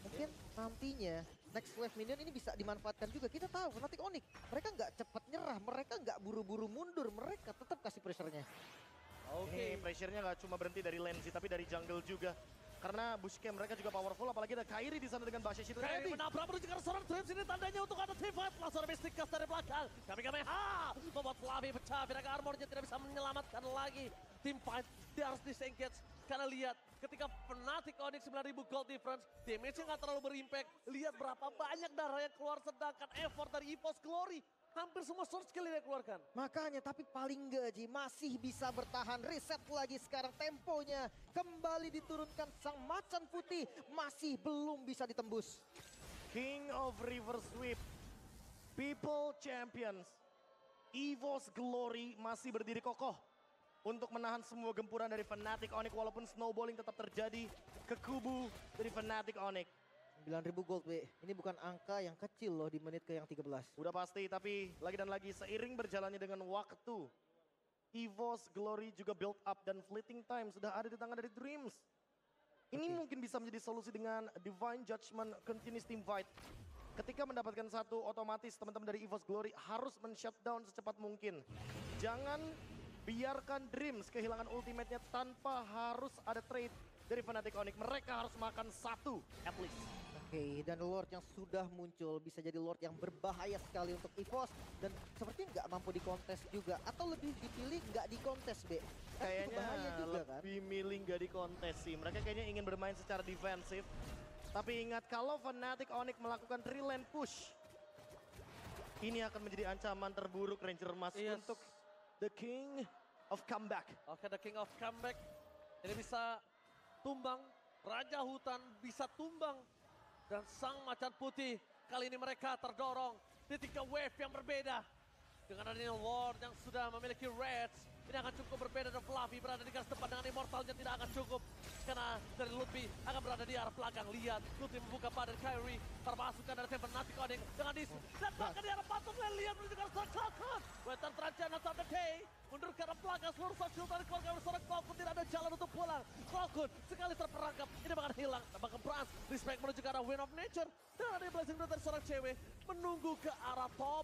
Mungkin nantinya next wave minion ini bisa dimanfaatkan juga. Kita tahu Fnatic Onyx, mereka nggak cepat nyerah, mereka nggak buru-buru mundur, mereka tetap kasih pressure-nya. Ini pressure-nya nggak cuma berhenti dari lane sih, tapi dari jungle juga. Karena bush camp mereka juga powerful, apalagi ada Kairi di sana dengan Bashesh itu Kairi tadi. menabrak menuju ke seorang Dreams, ini tandanya untuk ada T5. Langsung ada Mystic Cast dari belakang. Kamehameha membuat Flavi pecah, Viraga armornya tidak bisa menyelamatkan lagi. Team fight, dia harus disengage. Karena lihat, ketika Fnatic Onyx 9.000 gold difference, damage-nya nggak terlalu berimpact. Lihat berapa banyak darah yang keluar, sedangkan effort dari EVOS Glory hampir semua sword skill yang dia keluarkan. Makanya tapi paling nggak Ji, masih bisa bertahan, reset lagi sekarang temponya. Kembali diturunkan sang macan putih, masih belum bisa ditembus. King of River Sweep, People Champions, EVOS Glory masih berdiri kokoh untuk menahan semua gempuran dari Fnatic Onyx walaupun snowballing tetap terjadi ke kubu dari Fnatic Onyx. 9.000 gold B, ini bukan angka yang kecil loh di menit ke yang 13. Udah pasti, tapi lagi dan lagi seiring berjalannya dengan waktu, EVOS Glory juga build up dan fleeting time sudah ada di tangan dari Dreams. Ini mungkin bisa menjadi solusi dengan Divine Judgment Continuous Team Fight. Ketika mendapatkan satu, otomatis teman-teman dari EVOS Glory harus men-shutdown secepat mungkin. Jangan biarkan Dreams kehilangan ultimate-nya tanpa harus ada trade dari Fnatic Onyx. Mereka harus makan satu at least. Oke, dan Lord yang sudah muncul bisa jadi Lord yang berbahaya sekali untuk EVOS. Dan sepertinya nggak mampu dikontes juga. Atau lebih dipilih nggak dikontes, B. Kayaknya bahaya juga kan. lebih milih nggak dikontes sih. Mereka kayaknya ingin bermain secara defensif. Tapi ingat kalau Fnatic Onyx melakukan 3 lane push, ini akan menjadi ancaman terburuk Ranger Emas untuk The King of Comeback. Oke, the King of Comeback. Ini bisa tumbang, Raja Hutan bisa tumbang. Dan sang macan putih, kali ini mereka terdorong di 3 wave yang berbeda. Dengan adanya Lord yang sudah memiliki Reds, ini akan cukup berbeda dan Fluffy berada di garis depan dengan Immortalnya tidak akan cukup. Karena dari Lutfi akan berada di arah belakang. Lihat, Lutfi membuka badan Kairi, terpasukan dari tim Fnatic Onyx dengan dis. Dan bahkan di arah patung lain, lihat menuju ke arah seorang Falcon. Wetan Trajana sampai Day, mundur ke arah belakang seluruh social dari keluarga seorang Falcon, tidak ada jalan untuk pulang. Falcon sekali terperangkap, ini bakal hilang. Dan bahkan Brans, respect menuju ke arah Win of Nature. Dan ada blessing dari seorang cewek, menunggu ke arah top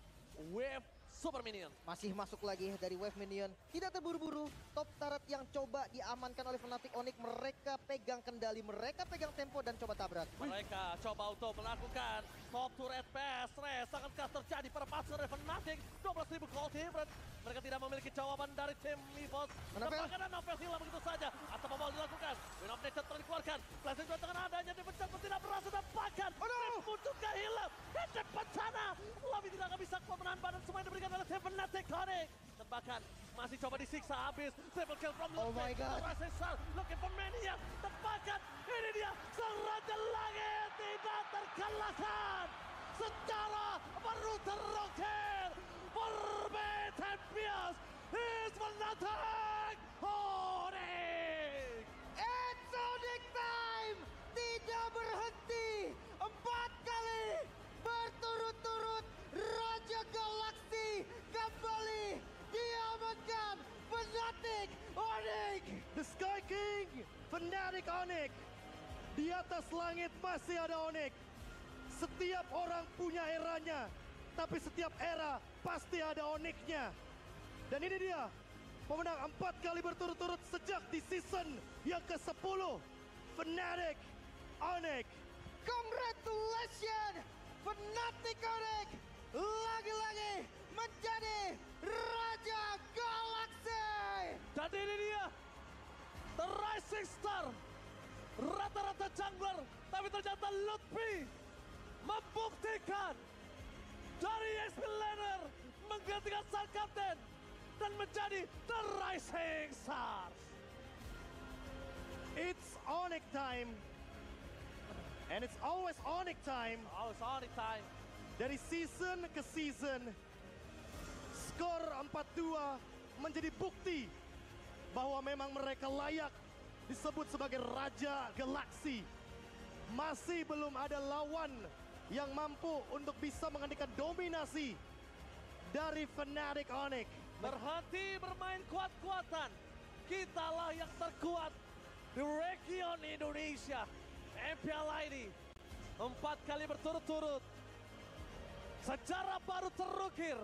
wave Super Minion. Masih masuk lagi dari wave minion. Tidak terburu-buru. Top turret yang coba diamankan oleh Fnatic Onyx. Mereka pegang kendali, mereka pegang tempo dan coba tabrak. Mereka coba untuk melakukan top turret pass race. Akankah terjadi pada pasukan dari Fnatic? 12.000 gold difference. Mereka tidak memiliki jawaban dari tim EVOS. Dan Novel. bahkan Novel hilang begitu saja. Atau mau dilakukan. Win of Nature telah dikeluarkan. Blessing juga dengan adanya dipecat pun tidak berhasil. Dan bahkan muncul kehilang. Dan cepat sana. Lavi tidak akan bisa keluar menahan badan. Semua yang diberikan oleh tim Fnatic Onyx. Dan bahkan masih coba disiksa habis. Triple kill from Oh my God. Looking for Mania. Dan bahkan ini dia. Sang Raja Langit tidak terkalahkan. Secara berutar roket. Forbid Champions is Fnatic Onyx. It's Onyx time! Tidak Onyx. Di atas langit masih ada Onyx. Setiap orang punya eranya, tapi setiap era pasti ada Onyx-nya. Dan ini dia, pemenang 4 kali berturut-turut sejak di season yang ke-10. Fnatic Onyx. Congratulations, Fnatic Onyx lagi-lagi menjadi Raja Galaxy. Dan ini dia, The Rising Star. Rata-rata jungler, tapi ternyata Lutfi membuktikan dari XP Laner menggantikan sang kapten dan menjadi The Rising Stars. It's Onyx time. And it's always Onyx time. Oh, sorry time. Dari season ke season, skor 4-2 menjadi bukti bahwa memang mereka layak disebut sebagai Raja Galaksi. Masih belum ada lawan yang mampu untuk bisa menghentikan dominasi dari Fnatic Onyx. Berhenti bermain kuat-kuatan. Kitalah yang terkuat di region Indonesia. MPL ini 4 kali berturut-turut. Sejarah baru terukir.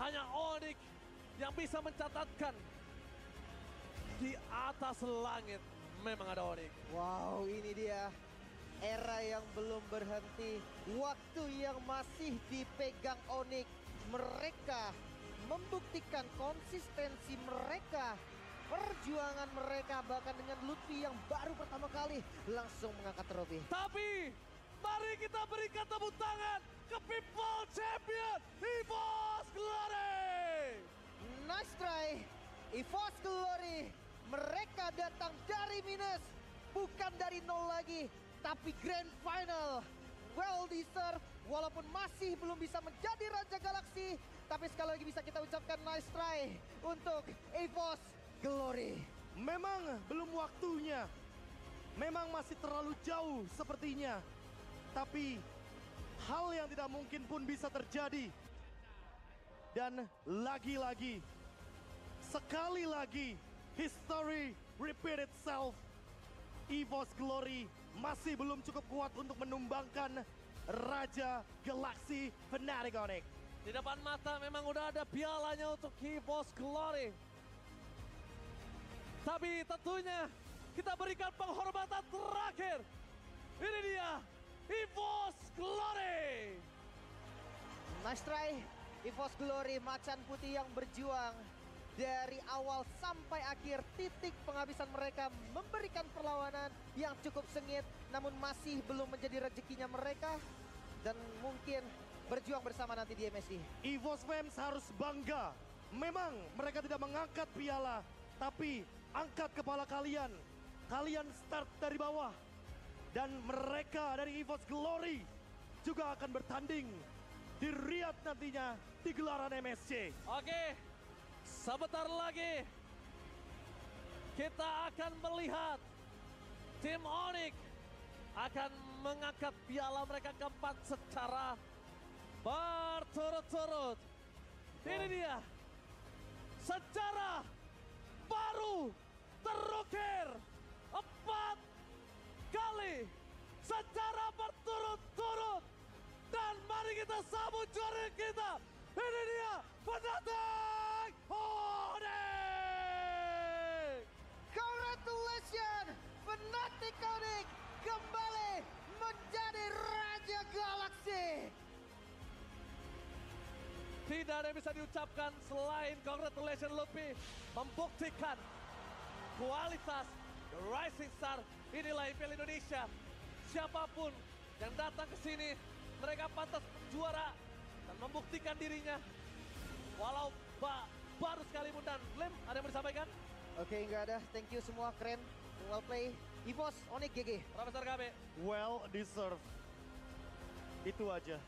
Hanya Onyx yang bisa mencatatkan di atas langit memang ada Onyx. Wow, ini dia era yang belum berhenti, waktu yang masih dipegang Onyx. Mereka membuktikan konsistensi mereka, perjuangan mereka, bahkan dengan Lutfi yang baru pertama kali langsung mengangkat trofi. Tapi mari kita berikan tepuk tangan ke People Champion EVOS Glory. Nice try, EVOS Glory. Mereka datang dari minus, bukan dari nol lagi, tapi grand final. Well deserved, walaupun masih belum bisa menjadi Raja Galaksi, tapi sekali lagi bisa kita ucapkan nice try untuk EVOS Glory. Memang belum waktunya. Memang masih terlalu jauh sepertinya. Tapi hal yang tidak mungkin pun bisa terjadi. Dan lagi-lagi, sekali lagi, history repeat itself. EVOS Glory masih belum cukup kuat untuk menumbangkan Raja Galaksi Fnatic Onyx. Di depan mata memang udah ada pialanya untuk EVOS Glory. Tapi tentunya kita berikan penghormatan terakhir. Ini dia, EVOS Glory. Nice try, EVOS Glory, macan putih yang berjuang dari awal sampai akhir. Titik penghabisan mereka memberikan perlawanan yang cukup sengit, namun masih belum menjadi rezekinya mereka dan mungkin berjuang bersama nanti di MSI. EVOS fans harus bangga. Memang mereka tidak mengangkat piala, tapi angkat kepala kalian. Kalian start dari bawah. Dan mereka dari EVOS Glory juga akan bertanding di Riyadh nantinya di gelaran MSC. Oke, sebentar lagi kita akan melihat tim Onyx akan mengangkat piala mereka keempat secara berturut-turut. Ini dia, sejarah baru terukir 4 kali secara berturut-turut. Dan mari kita sambut juara kita. Ini dia, Fnatic Onyx. Congratulations, Fnatic Onyx kembali menjadi Raja Galaksi. Tidak ada yang bisa diucapkan selain congratulations Lutfi membuktikan kualitas The Rising Star. Inilah IPL Indonesia. Siapapun yang datang ke sini, mereka pantas juara dan membuktikan dirinya. Walau baru sekali dan Lem, ada yang mau disampaikan? Oke, nggak ada. Thank you semua, keren. Well play. EVOS Onyx GG. Profesor KB. Well deserved. Itu aja.